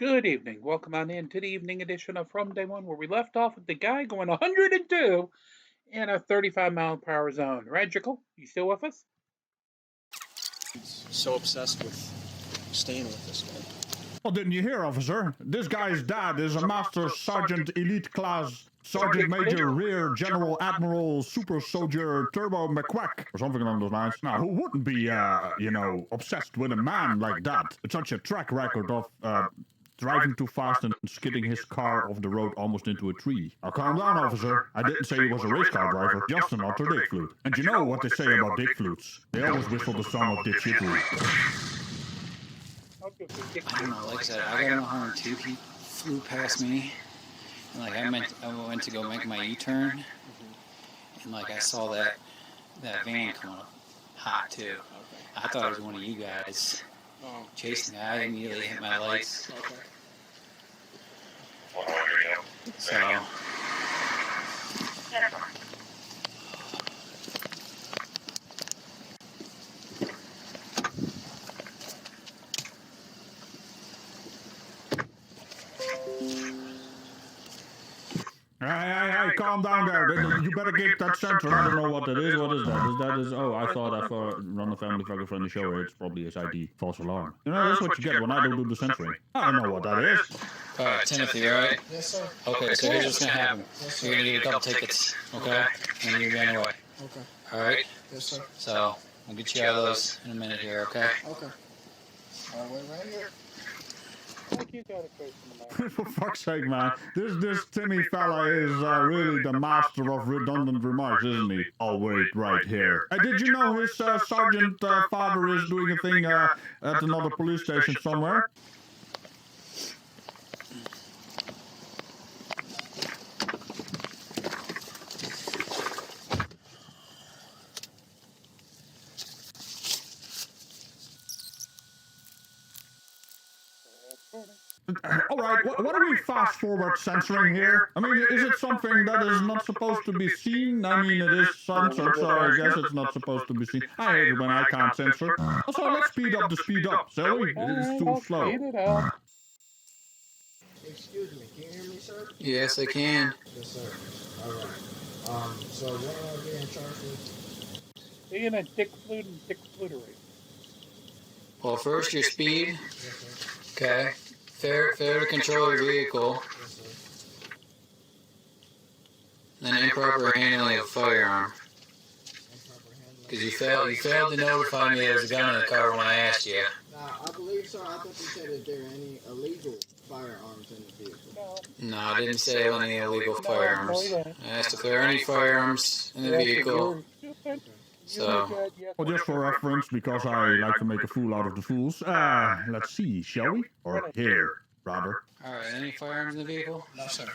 Good evening. Welcome on in to the evening edition of From Day One, where we left off with the guy going 102 in a 35-mile-per-hour zone. Right, Jickle? You still with us? So obsessed with staying with this guy. Well, didn't you hear, officer? This guy's dad is a Master Sergeant Elite Class Sergeant Major Rear General Admiral Super Soldier Turbo McQuack, or something along those lines. Now, who wouldn't be, obsessed with a man like that? With such a track record of, driving too fast and skidding his car off the road almost into a tree. Now, calm down, officer. I didn't say he was a race car driver, just an alter dick flute. And you know what they say about dick flutes? They always whistle the song of dipshittery. I don't know, like I said, I got an 102. He flew past me. And I went to go make my U-turn. And I saw that van coming up hot too. I thought it was one of you guys chasing me. I immediately hit my lights. So. Hey, calm down there. You better get that sensor. I don't know what that is. What is that? Oh, I thought I run a family fucking friendly show. It's probably his ID. False alarm. You know, that's what you get when I don't do the censoring. I don't know what that is. Timothy, alright? Yes, sir. Okay, so here's what's gonna happen. You're gonna get a couple tickets, okay? And you're gonna away. Okay. Alright? Yes, sir. So, we'll get you out of those in a minute here, okay? Okay. I'll wait right here. For fuck's sake, man. This Timmy fella is really the master of redundant remarks, isn't he? I'll wait right here. Did you know his sergeant father is doing a thing at another police station somewhere? Alright, what are we fast-forward censoring here? I mean, is it something that is not supposed to be seen? I mean, it is censored, so I guess it's not supposed to be seen. I hate it when I can't censor. Also, let's speed up the speed up, shall we? It's too slow. Excuse me, can you hear me, sir? Yes, I can. Yes, sir. Alright. So what will I be in charge with? Being a dick flute and dick flutery. Well, first your speed. Yes, sir. Okay. Fair to control your vehicle. Yes, sir. Then improper handling of a firearm. Because you failed to notify me there was a gun in the car when I asked you. Now, I believe, sir, I thought you said that there are any illegal firearms in the vehicle. No, I didn't say any illegal firearms. I asked if there are any firearms in the vehicle. So, Well, just for reference, because I like to make a fool out of the fools, let's see, shall we? Or here, rather. alright, any firearms in the vehicle? No, sir.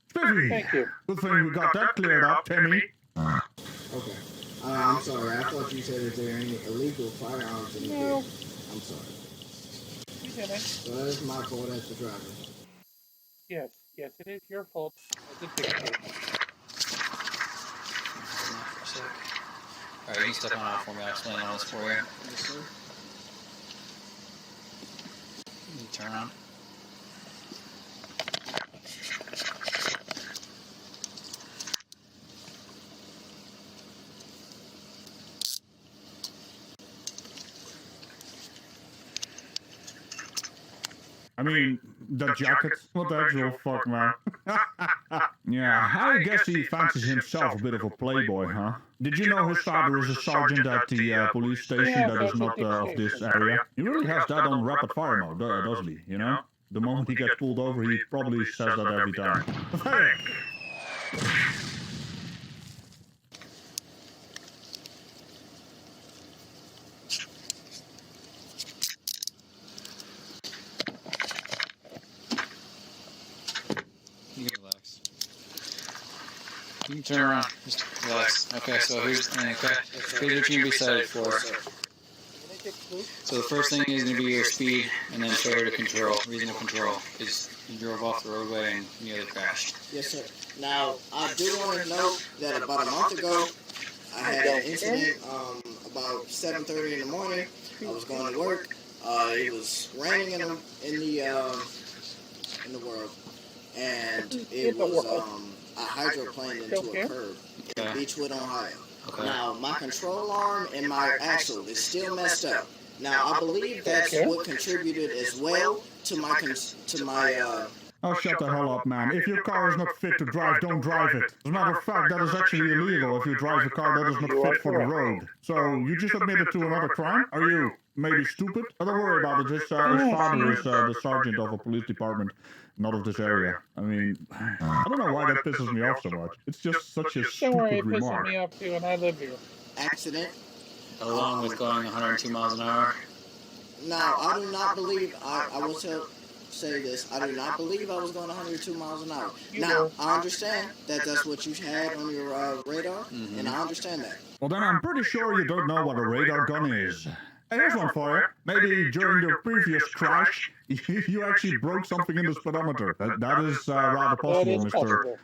Spiffy! Thank you. Good thing we got that cleared up, Timmy. Okay. I'm sorry. I thought you said that there are any illegal firearms in the vehicle. I'm sorry. You didn't. So that is my fault as the driver. Yes, it is your fault as a dick flute. Alright, you can step on out for me. I'll explain all this for you. Yes, sir. You turn on. I mean, the jacket. What the actual fuck, man? Yeah, I guess he fancies himself a bit of a playboy, huh? Did you know his father is a sergeant at the police station that is not of this area? He really has that on rapid fire mode, doesn't he? You know? The moment he gets pulled over, he probably says that every time. Pathetic! You can relax. You can turn around. Just relax. Okay, so here's what you're going to be cited for. So the first thing is going to be your speed, and then failure to control, reasonable control, because you drove off the roadway and nearly crashed. Yes, sir. Now, I do want to note that about a month ago, I had an incident about 7:30 in the morning. I was going to work. It was raining in the in the world, and it was a hydroplane into a curb in Beechwood, Ohio. Okay. Now, my control arm and my axle is still messed up. Now, I believe that's what contributed as well to my Oh, shut the hell up, man. If your car is not fit to drive, don't drive it. As a matter of fact, that is actually illegal if you drive a car that is not fit for the road. So, you just admitted to another crime? Are you maybe stupid? Oh, don't worry about it. His father is the sergeant of a police department, not of this area. I mean, I don't know why that pisses me off so much. It's just such a Don't worry, stupid it pisses remark. me off too, and I live here. accident. Along with going 102 miles an hour. Now, I do not believe, I will say this, I do not believe I was going 102 miles an hour. Now, I understand that that's what you had on your radar, and I understand that. Well, then I'm pretty sure you don't know what a radar gun is. Hey, here's one for you. Maybe during the previous crash, you actually broke something in the speedometer. That is rather possible, Mr.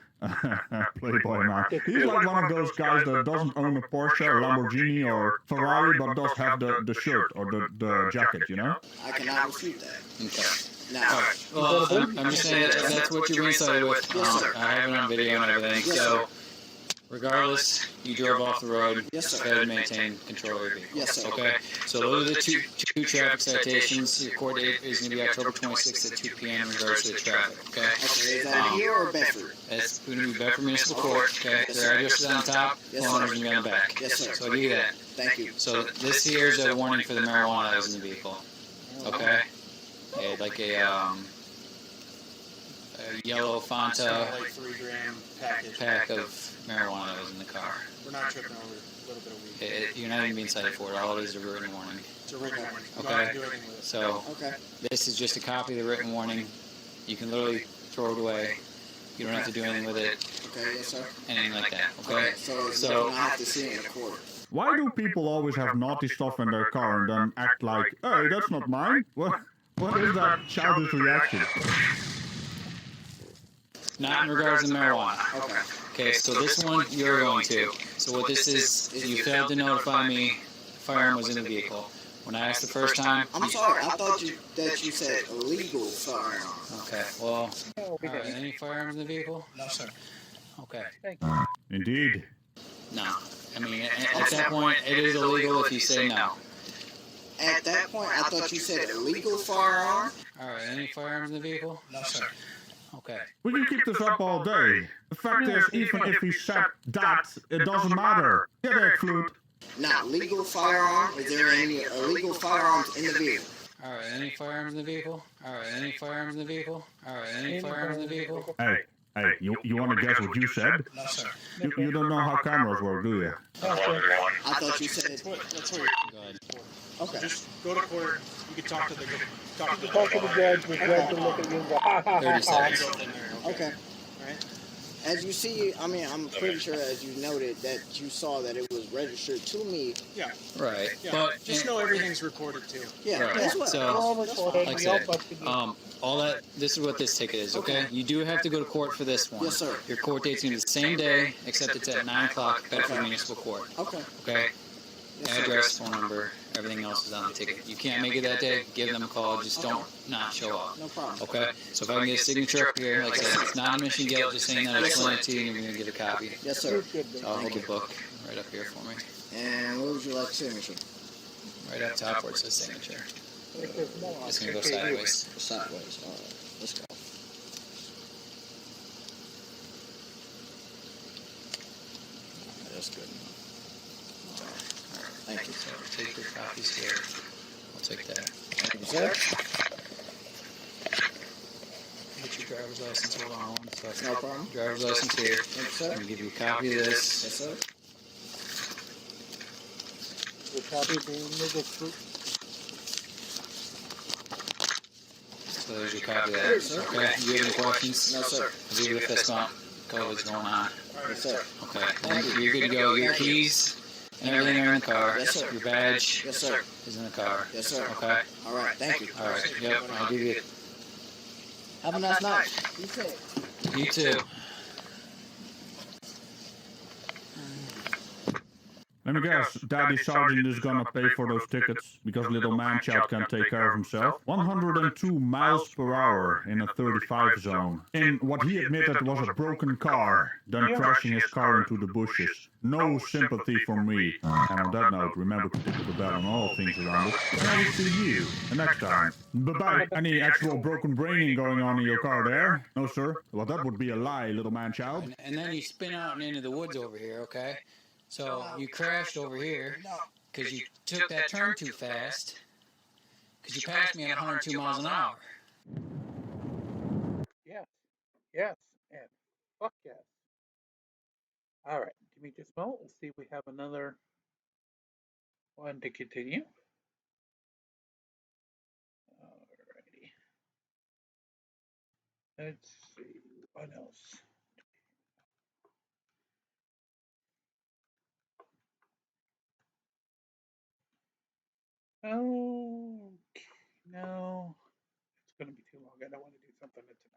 Playboy man. He's like one of those guys that doesn't own a Porsche, or Lamborghini, or Ferrari, but does have the shirt or the jacket, you know? I cannot refute that. Okay. Now, All right. Well, I'm just saying that's what you recited with. Yes, sir. I have it on video and everything. Yes, so, sir. regardless, you drove off the road. Yes, sir. Go ahead and maintain control of your vehicle. Yes, sir. Okay. So those are the two traffic citations. Your court date is going to be October 26th at 2 p.m. in regards to the traffic. Okay. Okay, is that here or Bedford? It's going to be Bedford Municipal Court. Okay. Yes, Their sir. address is on top. Yes, Phone sir. number's going to be on the back. Yes, sir. So I'll give you that. Thank you. So this here is a warning for the marijuana that was in the vehicle. Okay. Like a yellow Fanta Like 3 gram package. pack of marijuana that was in the car. We're not tripping over a little bit of weed. You're not even being cited for it. All it is a written warning. It's a written warning. Okay. Not do anything with it. So Okay. this is just a copy of the written warning. You can literally throw it away. You don't have to do anything with it, Okay, yes, sir. anything like that. Okay. So I have to see it in the court. Why do people always have naughty stuff in their car and then act like, hey, that's not mine? What is that childish reaction? Not in regards to marijuana. Okay. Okay, so this one you're going to. So what this is you failed to notify me the firearm was in the vehicle. When I asked the first time, I'm sorry, I thought that you said illegal firearm. okay, well, any firearms in the vehicle? No, sir. Okay. Indeed. No. I mean, at that point, it is illegal if you say no. At that point, I thought you said illegal firearm. All right, any firearms in the vehicle? No, sir. Okay. We can keep this up all day. The fact is, even if he said that, it doesn't matter. Get it, flute. Now, legal firearm. Is there any illegal firearms in the vehicle? All right, any firearms in the vehicle? All right, any firearms in the vehicle? All right, any firearms in the vehicle? Hey, you want to guess what you said? No, sir. You don't know how cameras work, do you? I thought you said. That's what Go ahead. Okay. Just go to court. You can talk to the Talk to the judge, the judge will look at you and go, ha ha 30 ha ha. seconds. Okay. Right? As you see, I mean, I'm pretty sure as you noted that you saw that it was registered to me. Yeah. Right. Yeah. But Just know everything's recorded too. Yeah, Right. that's what. So- All recorded, like I we all said, busted you. all that. This is what this ticket is. Okay. You do have to go to court for this one. Yes, sir. Your court date's gonna be the same day, except it's at 9 o'clock, Bedford Municipal Court. Okay. Okay. Yes, sir. Address, phone number, everything else is on the ticket. You can't make it that day. Give them a call. Just don't not show up. No problem. Okay. So if I can get a signature up here, like I said, it's not a mission guilt. Just saying that I explained it to you, and you're gonna get a copy. Yes, sir. So I'll hold the book right up here for me. And what would you like signature? Right up top where it says signature. No, It's gonna go okay, sideways. Sideways. All right. Let's go. That's good. Thank you. So take your copies here. I'll take that. Thank you, sir. Get your driver's license. Hold on one second. No problem. Driver's license here. Thank you, I'm sir. gonna give you a copy of this. Yes, sir. The copy of the illegal fruit. So there's your copy of that. Sir. Okay. You have any questions? No, sir. I'll give you a fist bump. COVID's going on. Yes, sir. Okay. And you're good to go. Your keys and everything are in the car. Yes, sir. Your badge Yes, sir. is in the car. Yes, sir. Okay. All right. Thank you. All right. Yep. I'll give you. Have a nice night. You too. You too. Let me guess, Daddy Sergeant is gonna pay for those tickets because little man-child can take care of himself. 102 miles per hour in a 35 zone. In what he admitted was a broken car, then crashing his car into the bushes. No sympathy from me. And on that note, remember to tickle the bell on all things around us. And I will see you the next time. Bye-bye. Any actual broken braining going on in your car there? No, sir. Well, that would be a lie, little man-child. And then you spin out and into the woods over here, okay? So you crashed over here because you took that turn too fast because you passed me at 102 miles an hour. Yes, and fuck yes. All right, give me just a moment. Let's see if we have another one to continue. Alrighty. Let's see what else. Oh, no. It's going to be too long. I don't want to do something that's an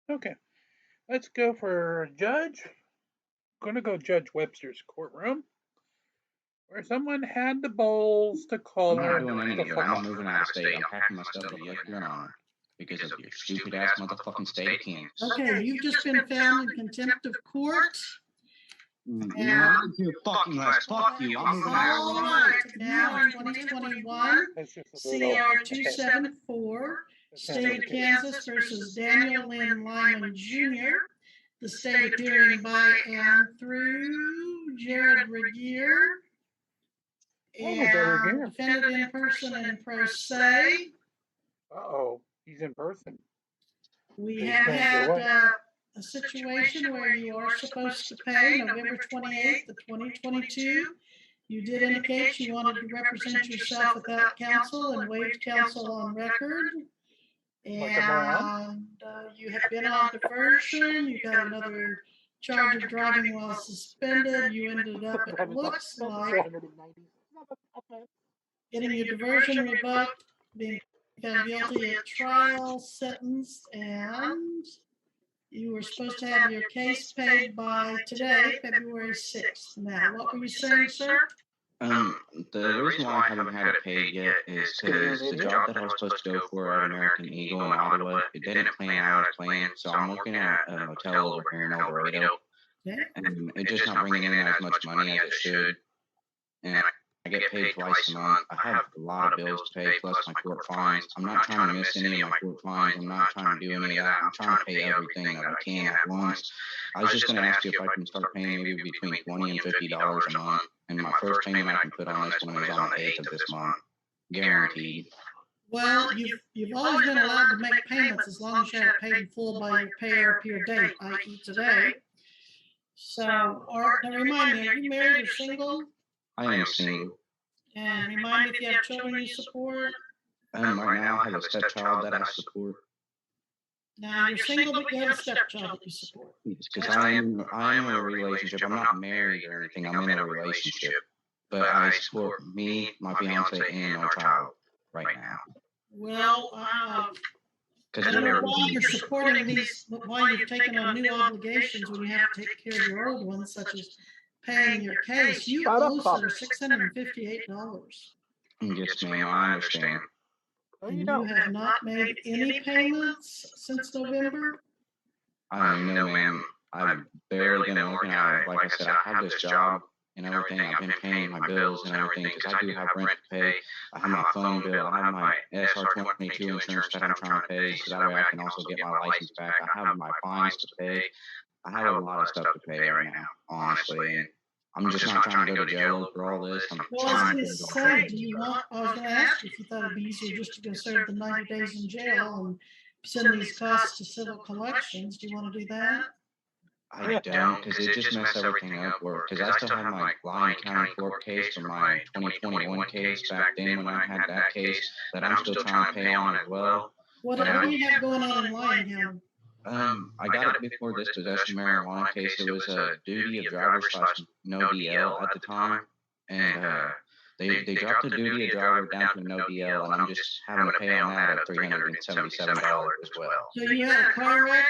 hour. Okay, let's go for Judge. Going to go Judge Webster's courtroom, where someone had the balls to call I'm her not doing the anything. fuck I'm off. moving out of state. I'm packing my stuff to yes, Your Honor, because of your stupid ass motherfucking state of Kansas. Okay, you've just been found in contempt of court. You know, I don't give a fucking less. Fuck you. I'm moving out All of right, state. now in 2021, That's just a little. CR 274, State of Kansas versus Daniel Lynn Lyman Jr. The state appearing by and through Jared Regier. And defendant in person and pro se. Uh-oh, he's in person. We have had a situation where you are supposed to pay November 28th of 2022. You did indicate you wanted to represent yourself without counsel and waived counsel on record. And you have been on diversion. You got another charge of driving while suspended. You ended up, it looks like, getting your diversion revoked, being found guilty at trial, sentenced, and you were supposed to have your case paid by today, February 6th. Now, what were you saying, sir? The reason why I haven't had it paid yet is because the job that I was supposed to go for at American Eagle in Ottawa, it didn't plan out as planned. So I'm looking at a motel over here in El Dorado, and it's just not bringing in as much money as it should. And I get paid twice a month. I have a lot of bills to pay, plus my court fines. I'm not trying to miss any of my court fines. I'm not trying to do any of that. I'm trying to pay everything that I can at once. I was just going to ask you if I can start paying maybe between $20 and $50 a month. And my first payment I can put on this one is on the 8th of this month. Guaranteed. Well, you've always been allowed to make payments as long as you have it paid in full by your pay or peer date, i.e. today. So, now remind me, are you married or single? I am single. And remind me if you have children you support. Right now I have a stepchild that I support. Now you're single, but you have a stepchild that you support. Because I'm in a relationship. I'm not married or anything. I'm in a relationship. But I support me, my fiance, and our child right now. Well, I don't know why you're supporting these, why you've taken on new obligations when you have to take care of your old ones, such as paying your case. You owe that are $658. Yes, ma'am, I understand. And you have not made any payments since November? No, ma'am. I've barely been working at it. Like I said, I have this job and everything. I've been paying my bills and everything because I do have rent to pay. I have my phone bill. I have my SR-22 insurance that I'm trying to pay so that way I can also get my license back. I have my fines to pay. I have a lot of stuff to pay right now, honestly. And I'm just not trying to go to jail for all this. Well, I was going to say, I was going to ask you if you thought it'd be easier just to go serve the 90 days in jail and send these costs to civil collections. Do you want to do that? I don't, because it just messed everything up. Because I still have my Lyon County court case from my 2021 case back then when I had that case that I'm still trying to pay on as well. What do you have going on in Lyon County? I got it before this possession of marijuana case. It was a duty of driver / no DL at the time. And They dropped the duty of driver down to no DL, and I'm just having to pay on that at $377 as well. So you had a car wreck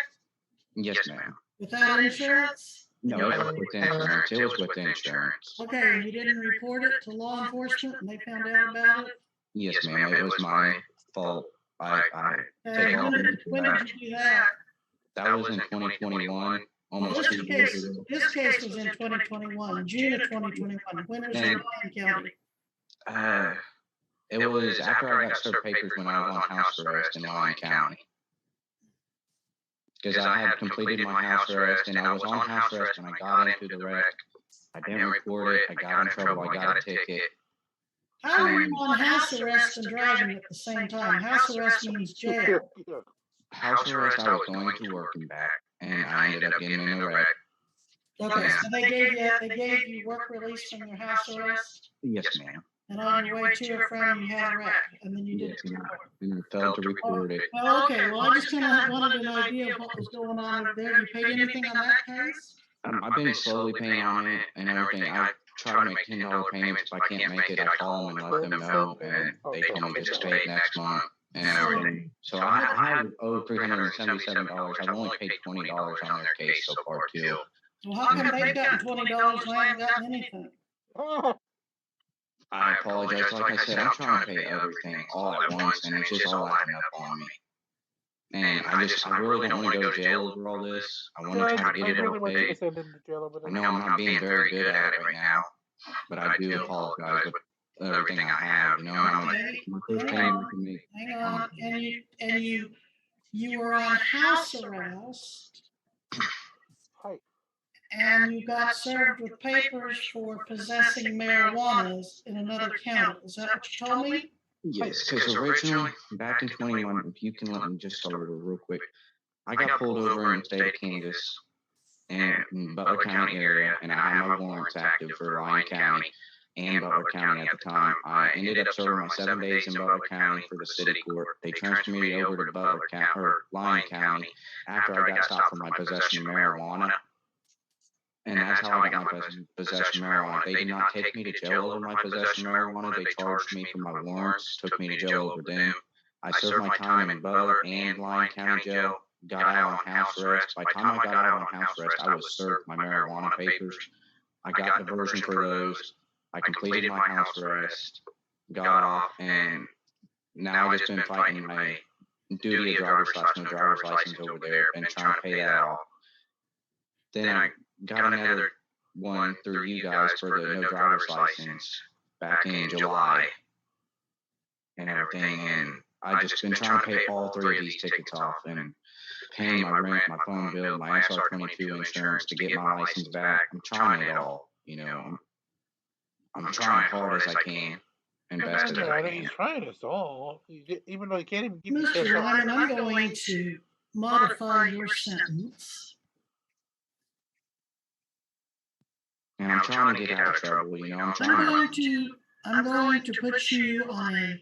Yes, ma'am. without insurance? No, it was with insurance. It was with insurance. Okay, and you didn't report it to law enforcement and they found out about it? Yes, ma'am. It was my fault. I take all the When did you do that? That was in 2021, almost 2 years ago. This case was in 2021, June of 2021. When was it in Lyon County? It was after I got served papers when I was on house arrest in Lyon County. Because I had completed my house arrest, and I was on house arrest when I got into the wreck. I didn't report it. I got in trouble. I got a ticket. How are you on house arrest and driving at the same time? House arrest means jail. House arrest, I was going to work and back, and I ended up getting in a wreck. Okay, so they gave you work release from your house arrest? Yes, ma'am. And on your way to or from, you had a wreck, and then you didn't report it. And I failed to report it. Oh, okay, well, I just kind of wanted an idea of what was going on over there. You paid anything on that case? I've been slowly paying on it and everything. I try to make $10 payments. If I can't make it, I call them and let them know, and they tell me just to pay it next month and everything. So I have owed $377. I've only paid $20 on their case so far too. Well, how come they've gotten $20 and I haven't gotten anything? I apologize. Like I said, I'm trying to pay everything all at once, and it's just all adding up on me. And I really don't want to go to jail over all this. I want to try to get it all paid. I know I'm not being very good at it right now, but I do apologize with everything I have. You know, my first payment to me. Hang on, and you were on house arrest, and you got served with papers for possessing marijuana in another county. Is that what you told me? Yes, because originally, back in 21, if you can let me just start over real quick, I got pulled over in the state of Kansas and in Butler County area, and I had my warrants active for Lyon County and Butler County at the time. I ended up serving my 7 days in Butler County for the city court. They transferred me over to Butler County or Lyon County after I got stopped for my possession of marijuana. And that's how I got my possession of marijuana. They did not take me to jail over my possession of marijuana. They charged me for my warrants, took me to jail over them. I served my time in Butler and Lyon County Jail, got out on house arrest. By the time I got out on house arrest, I was served my marijuana papers. I got diversion for those. I completed my house arrest, got off, and now I've just been fighting my duty of driver's/no driver's license over there and trying to pay that off. Then I got another one through you guys for the no driver's license back in July and everything, and I've just been trying to pay all 3 of these tickets off and paying my rent, my phone bill, my SR22 insurance to get my license back. I'm trying it all, you know. I'm trying hard as I can and best as I can. He's trying us all, even though he can't even give Mr. Lyman, I'm going to modify your sentence. And I'm trying to get out of trouble, you know. I'm going to put you on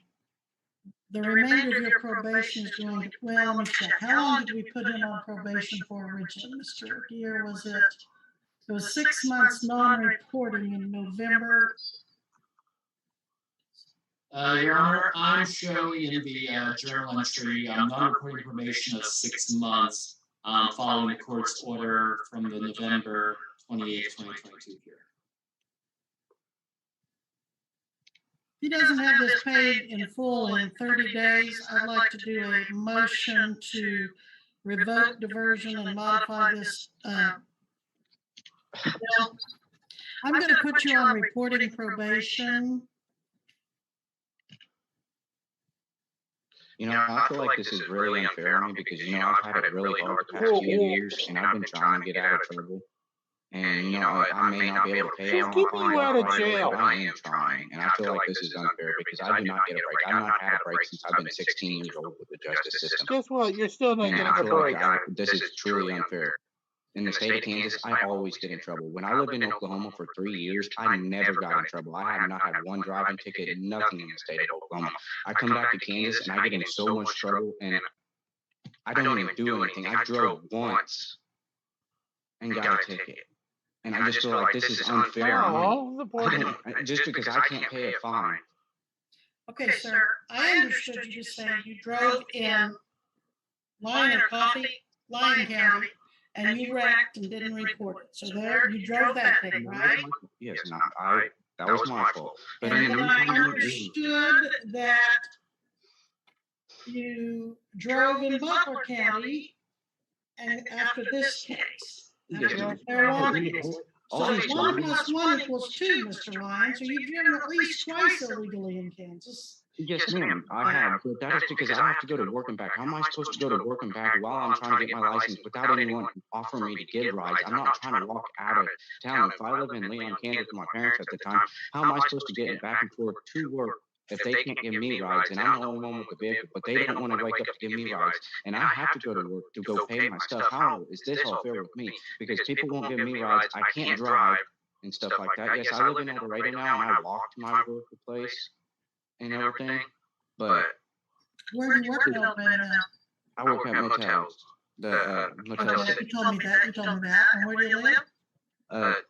the remainder of your probation is going to, well, let me check. How long did we put him on probation for originally, Mr. Gear? It was 6 months non-reporting in November. Your Honor, I'm showing in the journal entry non-reporting probation of 6 months following the court's order from the November 28, 2022 hearing. If he doesn't have this paid in full in 30 days, I'd like to do a motion to revoke diversion and modify this. Well, I'm going to put you on reporting probation. You know, I feel like this is really unfair on me because, you know, I've had it really hard the past few years, and I've been trying to get out of trouble. And, you know, I may not be able to pay all my fines right away, but I am trying. And I feel like this is unfair because I do not get a break. I've not had a break since I've been 16 years old with the justice system. Guess what? You're still not And getting I a feel break. like this is truly unfair. In the state of Kansas, I always get in trouble. When I lived in Oklahoma for 3 years, I never got in trouble. I have not had one driving ticket and nothing in the state of Oklahoma. I come back to Kansas and I get in so much trouble and I don't even do anything. I drove once and got a ticket. and I just feel like this is unfair. Oh, the poor Just because I can't pay a fine. Okay, sir, I understood you to say you drove in Lyon County, and you wrecked and didn't report it. So there, you drove that thing, right? Yes, and that was my fault. But And in the then I meantime, understood that you drove in Butler County and after this case. Yes, After ma'am. the marijuana case. All So these 1 charges- + 1 = 2, Mr. Ryan. So you've driven at least twice illegally in Kansas. Yes, ma'am, I have, but that is because I have to go to work and back. How am I supposed to go to work and back while I'm trying to get my license without anyone offering me to give rides? I'm not trying to walk out of town. If I live in Leon, Kansas with my parents at the time, how am I supposed to get back and forth to work if they can't give me rides and I'm the only one with the vehicle, but they don't want to wake up to give me rides and I have to go to work to go pay my stuff? How is this all fair with me? Because people won't give me rides. I can't drive and stuff like that. Yes, I live in El Dorado now and I walk to my workplace and everything. But Where do you work in El Dorado now? I work at motels. The motels. Okay, you told me that. And where do you live?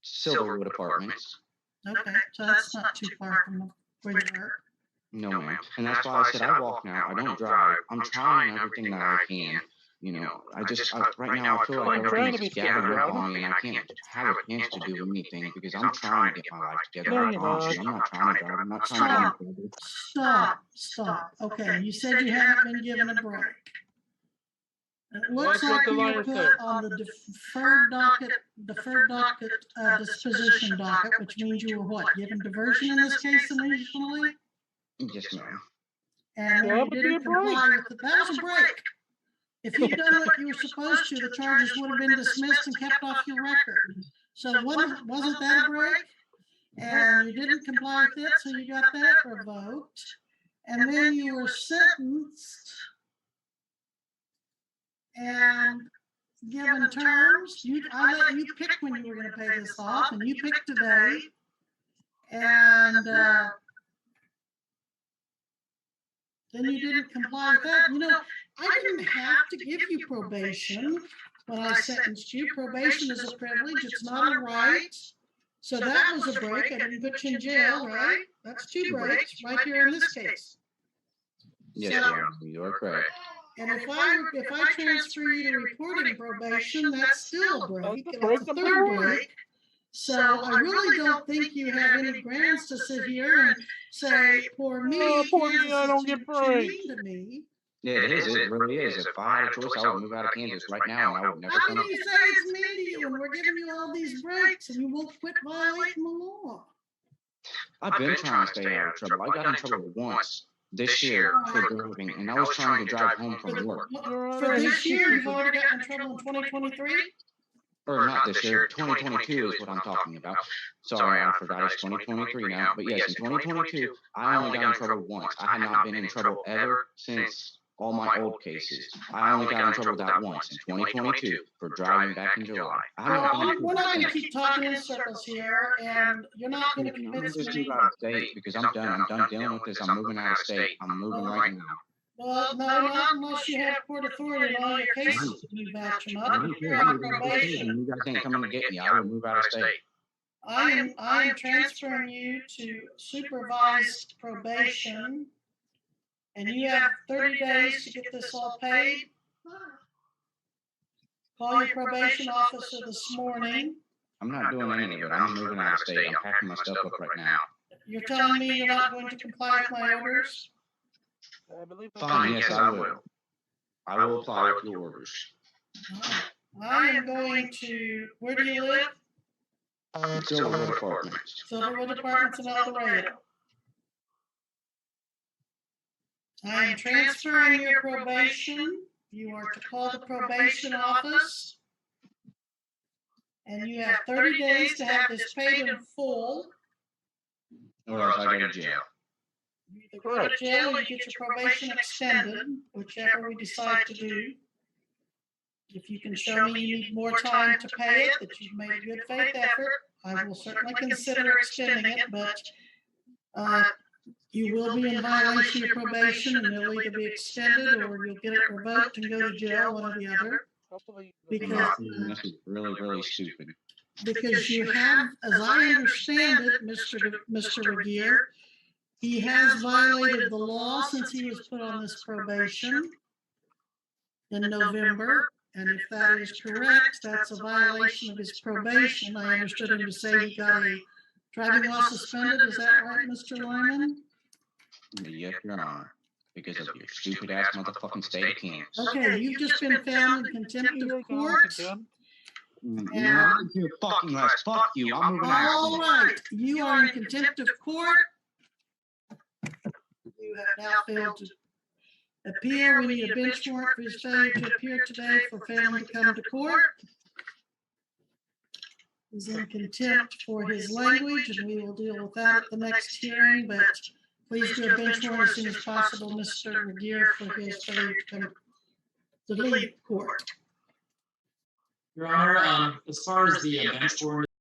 Silverwood Apartments. Okay, so that's not too far from where you work. No, ma'am. And that's why I said I walk now. I don't drive. I'm trying everything that I can. You know, right now I feel like everything's just gathering up on me, and I can't have a chance to do anything because I'm trying to get my life together. No, I you're promise not. you, I'm not trying to drive. I'm not trying to get Stop. Okay, you said you haven't been given a break. It looks That's what like the you lawyer were put said. on the deferred docket disposition docket, which means you were what, given diversion in this case initially? Yes, ma'am. And then you didn't comply with it. That was a break. If you'd done what you were supposed to, the charges would have been dismissed and kept off your record. So wasn't that a break? And you didn't comply with it, so you got that revoked. And then you were sentenced and given terms. I let you pick when you were going to pay this off, and you picked today. And then you didn't comply with that. You know, I didn't have to give you probation when I sentenced you. Probation is a privilege, it's not a right. So that was a break. I didn't put you in jail, right? That's 2 breaks right here in this case. Yes, ma'am. You are correct. And if I transfer you to reporting probation, that's still a break. That's a 3rd break. So I really don't think you have any grounds to sit here and say, poor me, I don't get breaks. mean to me. Yeah, it is. It really is. If I had a choice, I would move out of Kansas right now, and I would never How come can up. you say it's mean to you when we're giving you all these breaks and you won't quit violating the law? I've been trying to stay out of trouble. I got in trouble once this year for driving, and I was trying to drive home from work. For this year, you've already gotten in trouble in 2023? Or not this year, 2022 is what I'm talking about. Sorry, I forgot it's 2023 now. But yes, in 2022, I only got in trouble once. I had not been in trouble ever since all my old cases. I only got in trouble that once in 2022 for driving back in July. We're not going to keep talking in circles here, and you're not going to I'm convince just me. move out of state because I'm done. I'm done dealing with this. I'm moving out of state. I'm moving right now. Well, no, not unless you have court authority in all your cases to be vouching up. If you're on probation, You guys ain't coming to get me. I will move out of state. I am transferring you to supervised probation, and you have 30 days to get this all paid. Call your probation officer this morning. I'm not doing any of it. I'm moving out of state. I'm packing my stuff up right now. You're telling me you're not going to comply with my orders? Fine, yes, I will. I will apply with your orders. I am going to, where do you live? Silverwood Apartments. Silverwood Apartments in El Dorado. I am transferring your probation. You are to call the probation office. And you have 30 days to have this paid in full. Or else I go to jail. You either go to jail or you get your probation extended, whichever we decide to do. If you can show me you need more time to pay it, that you've made a good faith effort, I will certainly consider extending it, but you will be in violation of probation and it'll either be extended or you'll get it revoked and go to jail, one or the other. Because This is really, really stupid. because you have, as I understand it, Mr. Regier, he has violated the law since he was put on this probation in November. And if that is correct, that's a violation of his probation. I understood him to say he got a driving while suspended. Is that right, Mr. Lyman? Yes, Your Honor. Because of your stupid ass motherfucking state of Kansas. Okay, you've just been found in contempt of court. You're not here fucking less. Fuck you. I'm moving out. All right, you are in contempt of court. You have now failed to appear. We need a bench warrant for his failure to appear today for failing to come to court. He's in contempt for his language, and we will deal with that at the next hearing, but please do a bench warrant as soon as possible, Mr. Regier, for his failure to come to leave court. Your Honor, as far as the bench warrant